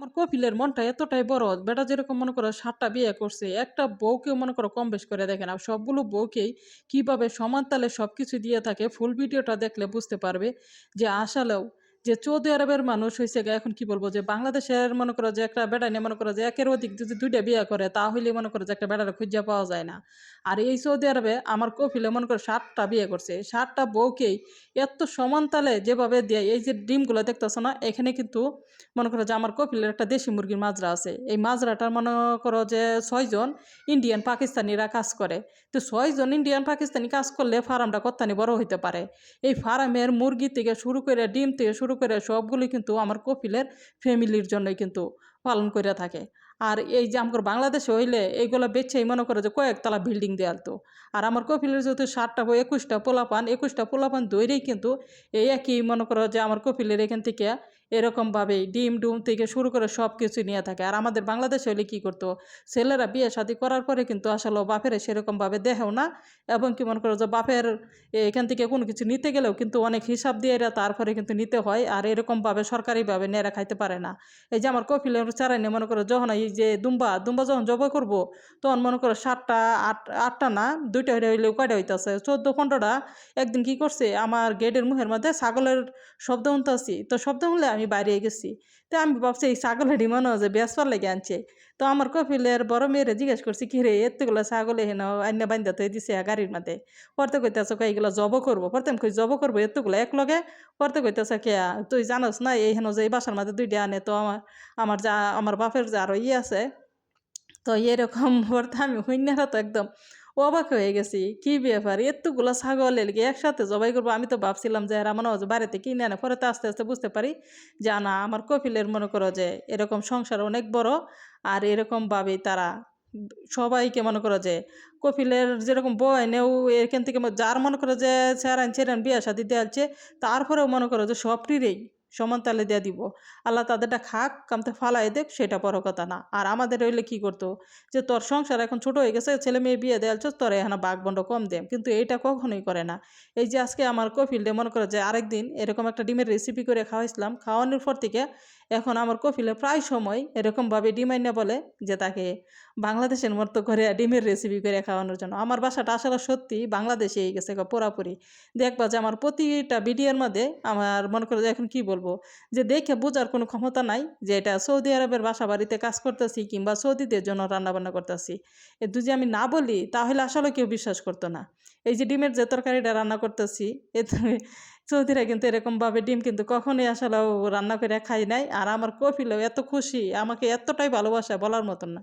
আমার কপিলের মনটা এতটাই বড়, বেটা যেরকম মনে করো ৭টা বিয়ে করছে, একটা বউকেও মনে করো কম বেশ করে দেখে না। সবগুলো বউকেই কিভাবে সমান তালে সবকিছু দিয়ে থাকে, ফুল ভিডিওটা দেখলে বুঝতে পারবে যে আসলেও যে সৌদি আরবের মানুষ হইছে গিয়ে এখন কি বলবো, যে বাংলাদেশের মনে করো যে একটা বেটা নিয়ে মনে করো যে একের অধিক যদি ২টা বিয়ে করে তাহলে মনে করো যে একটা বেটারে খুঁজে পাওয়া যায় না। আর এই সৌদি আরবে আমার কপিলে মনে করো ৭টা বিয়ে করছে, ৭টা বউকেই এত সমান তালে যেভাবে দেয়। এই যে ডিমগুলো দেখতেছো না, এখানে কিন্তু মনে করো যে আমার কপিলের একটা দেশি মুরগির মাজরা আছে। এই মাজরাটার মনে করো যে ৬ জন ইন্ডিয়ান পাকিস্তানিরা কাজ করে। তো ৬ জন ইন্ডিয়ান পাকিস্তানি কাজ করলে ফার্মটা কত্তানি বড় হইতে পারে। এই ফার্মের মুরগি থেকে শুরু করে ডিম থেকে শুরু করে সবগুলি কিন্তু আমার কপিলের ফ্যামিলির জন্যই কিন্তু পালন করে থাকে। আর এই যে আমার বাংলাদেশে হইলে এইগুলো বেচেই মনে করে যে কয়েকতলা বিল্ডিং দেয়ালতো। আর আমার কপিলের যেহেতু ৭টা বই ২১টা পোলাপান দৈরেই কিন্তু এই একই মনে করো যে আমার কপিলের এখান থেকে এরকমভাবেই ডিম ডুম থেকে শুরু করে সব কিছু নিয়ে থাকে। আর আমাদের বাংলাদেশে হলে কী করতো, ছেলেরা বিয়ে শাদী করার পরে কিন্তু আসলে বাপের সেরকমভাবে দেহেও না, এবং কি মনে করো যে বাপের এখান থেকে কোনো কিছু নিতে গেলেও কিন্তু অনেক হিসাব দিয়ে এরা তারপরে কিন্তু নিতে হয়। আর এরকমভাবে সরকারিভাবে নেড়া খাইতে পারে না। এই যে আমার কপিলের চারাইনে মনে করো যখন এই যে দুম্বা দুম্বা যখন জবাই করবো, তখন মনে করো ৭টা ৮টা না ২টা হইলেও কয়টা হইতেছে ১৪-১৫টা। একদিন কি করছে, আমার গেটের মুখের মধ্যে ছাগলের শব্দ শুনতেছি, তো শব্দ শুনলে আমি বাইরে গেছি। তো আমি ভাবছি এই ছাগলেরই মনে হয় যে বেসবার লেগে আনছে। তো আমার কপিলের বড় মেয়েরে জিজ্ঞেস করছি, কি রে এতগুলো ছাগল হেন আন্য বান্ধা তো দিছে গাড়ির মধ্যে, পড়তে কইতেছ এইগুলো জব করবো, পড়তে আমি কই জব করবো এতগুলো এক লগে, পড়তে কইতেছ কে তুই জানোস না এই হেন যে এই বাসার মধ্যে ২টা আনে, তো আমার যা আমার বাপের যে আরো আছে। তো এরকম পড়তে আমি হইনারা তো একদম অবাক হয়ে গেছি, কি ব্যাপার এতগুলো ছাগল এলিগে একসাথে জবাই করবো। আমি তো ভাবছিলাম যে এরা মনে হয় যে বাড়িতে কিনে আনে, পরে তো আস্তে আস্তে বুঝতে পারি যে না, আমার কপিলের মনে করো যে এরকম সংসার অনেক বড়। আর এরকমভাবেই তারা সবাইকে মনে করো যে কপিলের যেরকম বউ এনেও এখান থেকে যার মনে করো যে চেরান চেরান বিয়া শাদি দেওয়াচ্ছে, তারপরেও মনে করো যে সবটিরেই সমান তালে দিয়ে দিব। আল্লাহ তাদেরটা খাক কামতে ফালাই দেখ, সেটা বড় কথা না। আর আমাদের হইলে কি করতো, যে তোর সংসার এখন ছোট হয়ে গেছে, ছেলে মেয়ে বিয়ে দেওয়ালছ, তোর এখানে বাঘ বন্ড কম দেম, কিন্তু এইটা কখনোই করে না। এই যে আজকে আমার কপিলে মনে করে যে আরেকদিন এরকম একটা ডিমের রেসিপি করে খাওয়াইছিলাম, খাওয়ানোর পর থেকে এখন আমার কপিলে প্রায় সময় এরকমভাবে ডিমাইনা বলে যে তাকে বাংলাদেশের মতো করে ডিমের রেসিপি করে খাওয়ানোর জন্য। আমার বাসাটা আসলে সত্যি বাংলাদেশে গেছে পুরাপুরি। দেখবা যে আমার প্রতিটা ভিডিওর মধ্যে আমার মনে করো যে এখন কি বলবো, যে দেখে বোঝার কোনো ক্ষমতা নাই যে এটা সৌদি আরবের বাসা বাড়িতে কাজ করতেছি কিংবা সৌদিদের জন্য রান্নাবান্না করতেছি। এ যদি আমি না বলি তাহলে আসলে কেউ বিশ্বাস করতো না। এই যে ডিমের যে তরকারিটা রান্না করতেছি, এতে সৌদিরা কিন্তু এরকমভাবে ডিম কিন্তু কখনোই আসলে রান্না করে খাই নাই। আর আমার কপিলেও এত খুশি, আমাকে এতটাই ভালোবাসা বলার মতন না।